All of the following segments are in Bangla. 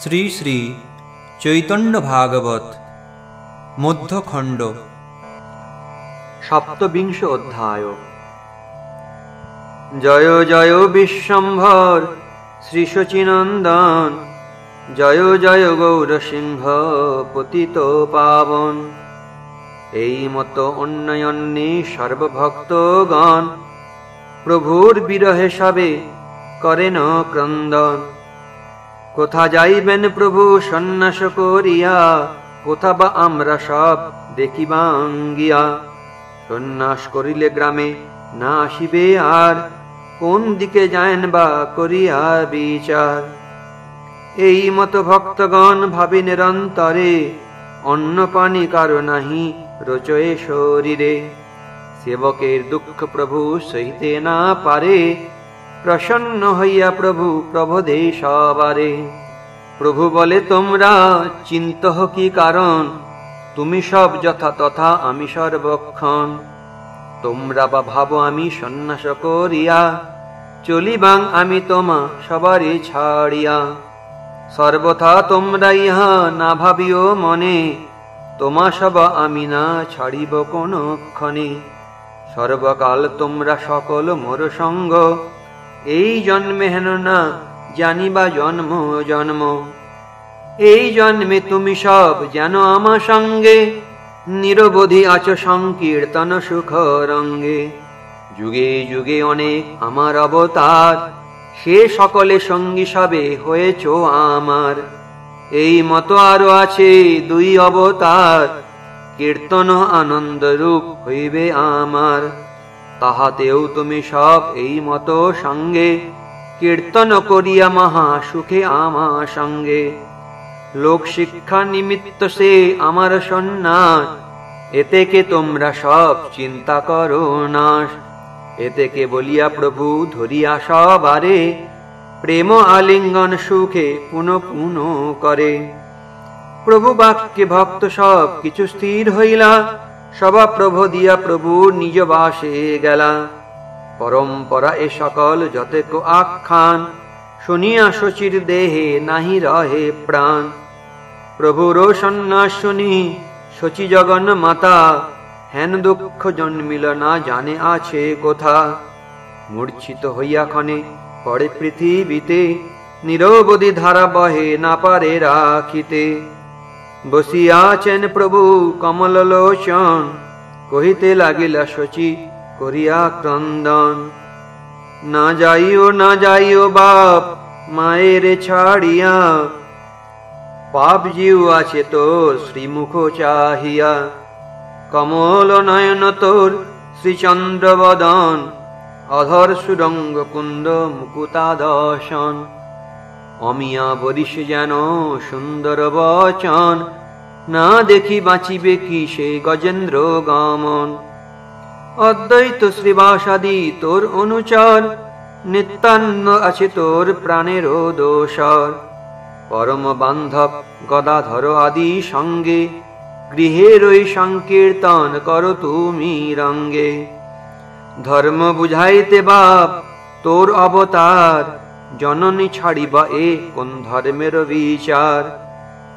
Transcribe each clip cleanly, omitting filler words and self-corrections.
শ্রী শ্রী চৈতন্য ভাগবত মধ্যখণ্ড সপ্তবিংশ অধ্যায়। জয় জয় বিশ্বম্ভর শ্রী শচীনন্দন, জয় জয় গৌরসিংহ পতিত পাবন। এই মত অন্যন্যে সর্বভক্তগণ, প্রভুর বিরহে সবে করেন ক্রন্দন। কোথা যাইবেন প্রভু সন্ন্যাস করিয়া, কোথা বা আমরা সব দেখিবাং গিয়া। সন্ন্যাস করিলে গ্রামে না আসিবে আর, কোন দিকে যায়েন বা করিয়া বিচার। এই মত ভক্তগণ ভাবি নিরন্তরে, অন্ন পানি কারো নাহি রোচয়ে শরীরে। সেবকের দুঃখ প্রভু সইতে না পারে, প্রসন্ন হইয়া প্রভু প্রবোধে সবারে। প্রভু বলে তোমরা চিন্তহ কি কারণ, তুমি সব যথা তথা আমি সর্বক্ষণ। তোমরা বা ভাবো আমি সন্ন্যাস করিয়া, চলিবাং আমি তোমা সবারে ছাড়িয়া। সর্বথা তোমরা ইহা না ভাবিও মনে, তোমা সব আমি না ছাড়িব কোন ক্ষণে। সর্বকাল তোমরা সকল মোর সঙ্গ, এই জন্মে হেন না জানিবা জন্ম জন্ম। এই জন্মে তুমি সব যেন আমার সঙ্গে, নিরবধি আছো সংকীর্তন সুখ রঙ্গে। যুগে যুগে অনেক আমার অবতার, সে সকলে সঙ্গী সবে হয়েছ আমার। এই মতো আরো আছে দুই অবতার, কীর্তন আনন্দ রূপ হইবে আমার। তাহাতেও তুমি সব এই মতো সঙ্গে, কীর্তন করিয়া মহা সুখে আমার সঙ্গে। লোক শিক্ষা নিমিত্ত সে আমার সন্ন্যাস, এতেকে তোমরা সব চিন্তা করো নাশ। এতেকে বলিয়া প্রভু ধরিয়া সবারে, প্রেম আলিঙ্গন সুখে পুন পুন করে। প্রভু বাক্যে ভক্ত সব কিছু স্থির হইলা, সবা প্রভু দিয়া প্রভু নিজ বাসে গেলা। পরম্পরা এ সকল যতেক আখ্যান, শুনিয়া শচীর দেহে নাহি রহে প্রাণ। প্রভুর সন্ন্যাস শুনি শচী জগন মাতা, হেন দুঃখ জন্মিল না জানে আছে কোথা। মূর্ছিত হইয়া ক্ষণে পড়ে পৃথিবীতে, নিরবধি ধারা বহে না পারে রাখিতে। বসিয়াছেন প্রভু কমল লোচন, কহিতে লাগিলা শচী করিয়া ক্রন্দন। না যাইও বাপ মায়ের ছাড়িয়া, পাপ জিউ আছে তোর শ্রীমুখ চাহিয়া। কমল নয়ন তোর শ্রীচন্দ্র বদন, অধর সুরঙ্গ কুন্দ মুকুতাদশন। অমিয়া বরিশ যেন সুন্দর বচন, না দেখি বাঁচিবে কি সে গজেন্দ্র গমন। অদ্বৈত শ্রীবাসাদি তোর অনুচর, নিত্যান্ন আছে তোর প্রাণের দোসর। পরম বান্ধব গদাধর আদি সঙ্গে, গৃহের ওই সংকীর্তন করো তুমি রঙ্গে। ধর্ম বুঝাইতে বাপ তোর অবতার, জননী ছাড়িবা এ কোন ধর্মের বিচার।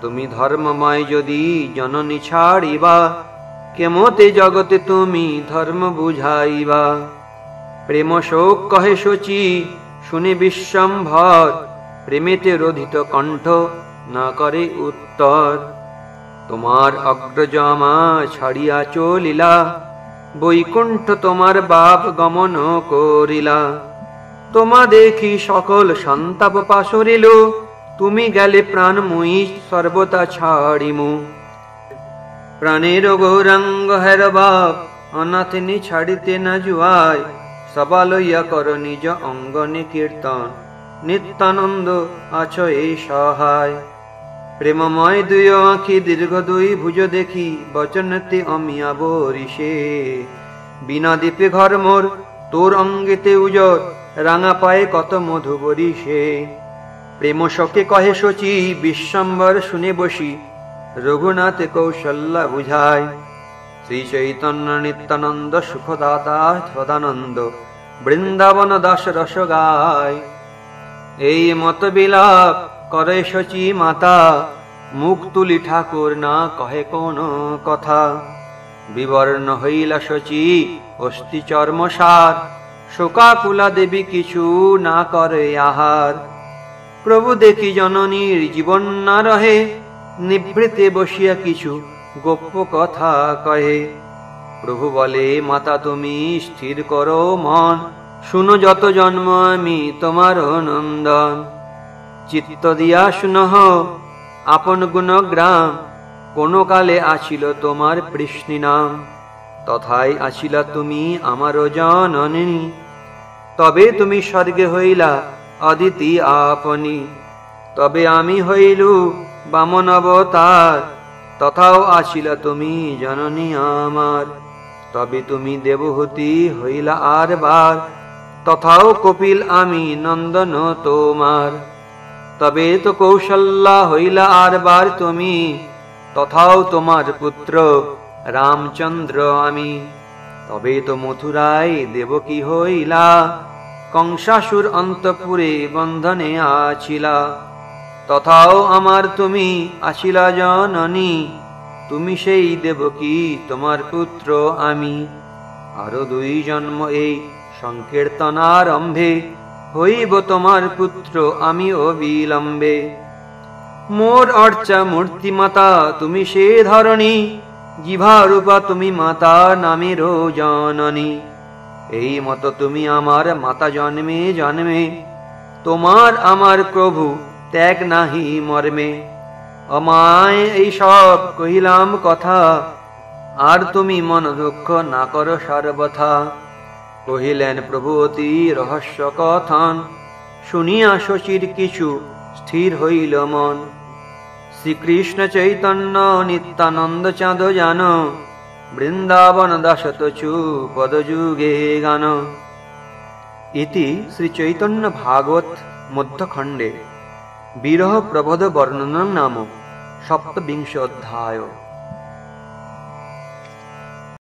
তুমি ধর্মময় যদি জননী ছাড়িবা, কেমতে জগতে তুমি ধর্ম বুঝাইবা। প্রেম শোক কহে শচী শুনে বিশ্বম্ভর, প্রেমেতে রোধিত কণ্ঠ না করে উত্তর। তোমার অগ্রজ আমা ছাড়িয়া চলিলা, বৈকুণ্ঠ তোমার বাপ গমন করিলা। তোমা দেখি সকল সন্তাপ পাশরিল, তুমি গেলে প্রাণময়ী সর্বতা ছাড়িমু। প্রাণের গৌরাঙ্গ হের বাপ অনাথিনী ছাড়িতে না জুয়ায়, সবা লইয়া কর নিজ অঙ্গনে কীর্তন, নিত্যানন্দ আছো এই সহায়। প্রেমময় দুই আঁখি দীর্ঘ দুই ভুজ দেখি, বচনতে অমিয়া বরিশে। বিনা দীপে ঘর মোর তোর অঙ্গেতে উজর, রাঙা পায়ে কত মধু বরিশে। প্রেম শোকে কহে শচী বিশ্বম্বর শুনে বসি, রঘুনাথ কৌশল্যা বুঝায়। শ্রী চৈতন্য নিত্যানন্দ সুখদাতা সদানন্দ, বৃন্দাবন দাস রস গায়। এই মত বিলাপ করে শচী মাতা, মুখ তুলি ঠাকুর না কহে কোন কথা। বিবর্ণ হইলা শচী অস্থি চর্মসার, শোকাকুলা দেবী কিছু না করে আহার। প্রভু দেখি জননীর জীবন না রহে, নিভৃতে বসিয়া কিছু গোপ্য কথা কহে। প্রভু বলে মাতা তুমি স্থির করো মন, শুনো যত জন্ম আমি তোমার নন্দন। চিত্ত দিয়া শুনহ আপন গুণগ্রাম, কোন কালে আছিল তোমার কৃষ্ণী নাম। তথায় আছিলা তুমি আমার জননী, তবে তুমি স্বর্গে হইলা অদিতি আপনি। তবে আমি হইলু বামন অবতার, তথাও আছিলা তুমি জননী আমার। তবে তুমি দেবহূতি হইলা আর বার, তথাও কপিল আমি নন্দন তোমার। তবে তো কৌশল্যা হইলা আর বার তুমি, তথাও তোমার পুত্র রামচন্দ্র আমি। তবে তো মথুরায় দেবকী হইলা, কংসাসুর অন্তঃপুরে বন্ধনে আছিলা। তথাও আমার তুমি আছিলা জননী, তুমি সেই দেবকী তোমার পুত্র আমি। আরো 2 জন্ম এই সংকীর্তনারম্ভে, হইব তোমার পুত্র আমি অবিলম্বে। মোর অর্চা মূর্তি মাতা তুমি সে ধরণী, জিভারূপা তুমি মাতা নামের জননী। এই মত তুমি আমার মাতা জন্মে জন্মে, তোমার আমার প্রভু ত্যাগ নাহি মর্মে। অমায় এই সব কহিলাম কথা, আর তুমি মন দুঃখ না করো সর্বথা। কহিলেন প্রভু অতি রহস্য কথন, শুনিয়া শচীর কিছু স্থির হইল মন। শ্রীকৃষ্ণ চৈতন্য নিত্যানন্দ চাঁদ জান, বৃন্দাবন দাসতচু পদযুগে গান। ইতি শ্রী চৈতন্য ভাগবত মধ্যখণ্ডে বিরহ প্রবোধ বর্ণনং নাম ৭বিংশ অধ্যায়।